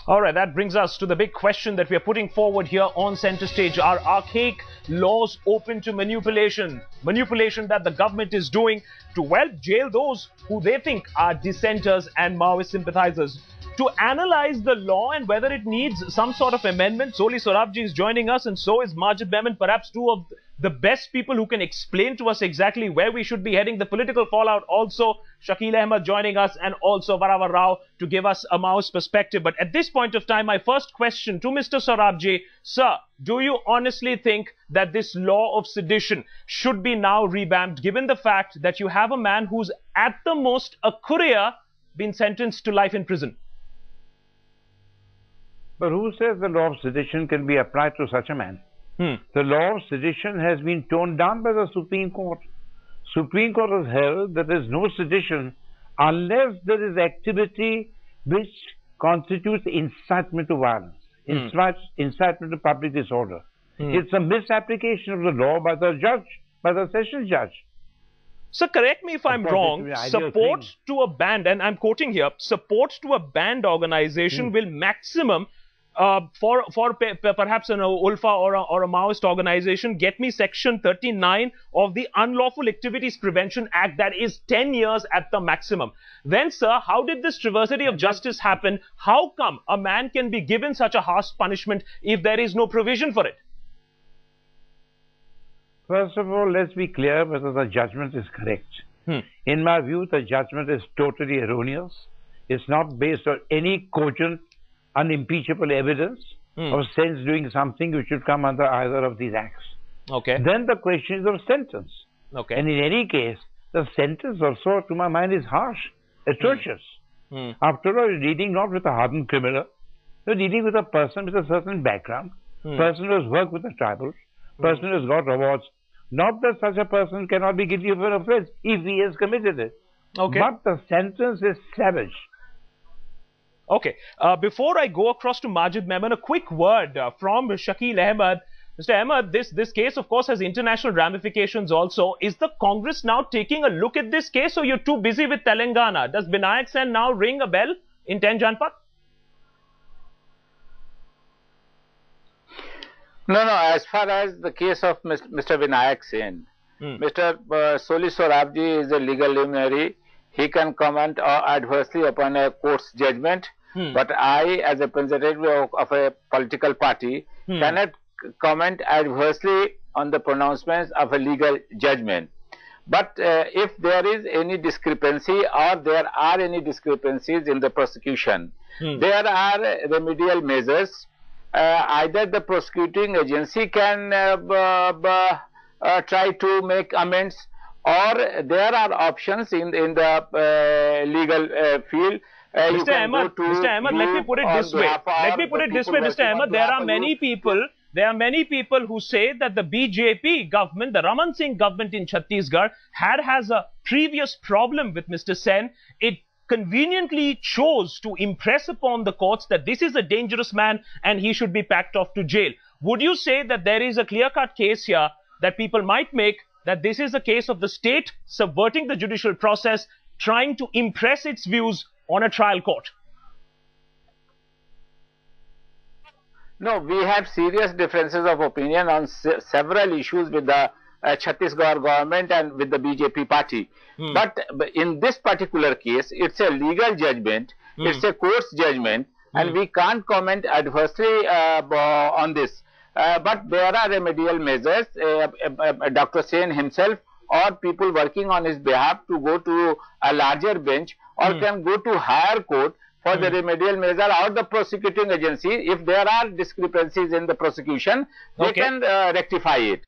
All right, that brings us to the big question that we are putting forward here on center stage. Are archaic laws open to manipulation? Manipulation that the government is doing to, well, jail those who they think are dissenters and Maoist sympathizers. To analyze the law and whether it needs some sort of amendment, Soli Sorabji is joining us, and so is Majid Memon, perhaps two of the best people who can explain to us exactly where we should be heading. The political fallout also, Shakil Ahmed joining us, and also Varavar Rao to give us a Maoist perspective. But at this point of time, my first question to Mr. Sorabji, sir, do you honestly think that this law of sedition should be now revamped, given the fact that you have a man who's at the most a courier been sentenced to life in prison? But who says the law of sedition can be applied to such a man? The law of sedition has been toned down by the Supreme Court. Supreme Court has held that there is no sedition unless there is activity which constitutes incitement to violence, incitement to public disorder. It's a misapplication of the law by the judge, by the sessions judge. So correct me if I'm wrong, support to a band, and I'm quoting here, support to a banned organization will maximum for perhaps an ULFA or a Maoist organization get me section 39 of the Unlawful Activities Prevention Act, that is 10 years at the maximum. Then, sir, how did this traversity of justice happen? How come a man can be given such a harsh punishment if there is no provision for it? First of all, let's be clear whether the judgment is correct. In my view, the judgment is totally erroneous. It's not based on any cogent, unimpeachable evidence of Sen's doing something which should come under either of these acts. Okay. Then the question is of sentence. Okay. And in any case, the sentence also, to my mind, is harsh, atrocious. After all, you're dealing not with a hardened criminal. You're dealing with a person with a certain background, person who has worked with the tribals, person who has got awards. Not that such a person cannot be guilty of an offense if he has committed it. Okay. But the sentence is savage. Okay. Before I go across to Majid Memon, a quick word from Shakil Ahmed. Mr. Ahmed, this case, of course, has international ramifications also. Is the Congress now taking a look at this case, or you're too busy with Telangana? Does Binayak Sen now ring a bell in 10 Janpath? No, as far as the case of Mr. Binayak Sen, Mr. Soli Sorabji is a legal luminary. He can comment adversely upon a court's judgment, but I, as a representative of a political party, cannot comment adversely on the pronouncements of a legal judgment. But if there is any discrepancy or there are any discrepancies in the prosecution, there are remedial measures. Either the prosecuting agency can try to make amends, or there are options in the legal field. Mr. Ahmed, let me put it this way. Mr. Ahmed, there are many people who say that the BJP government, the Raman Singh government in Chattisgarh, has a previous problem with Mr. Sen. It conveniently chose to impress upon the courts that this is a dangerous man and he should be packed off to jail. Would you say that there is a clear-cut case here that people might make that this is a case of the state subverting the judicial process, trying to impress its views on a trial court? No, we have serious differences of opinion on several issues with the Chattisgarh government and with the BJP party. But in this particular case, it's a legal judgment, it's a court's judgment, and we can't comment adversely on this. But there are remedial measures. Dr. Sen himself or people working on his behalf to go to a larger bench or can go to higher court for the remedial measure, or the prosecuting agency, if there are discrepancies in the prosecution, they can rectify it.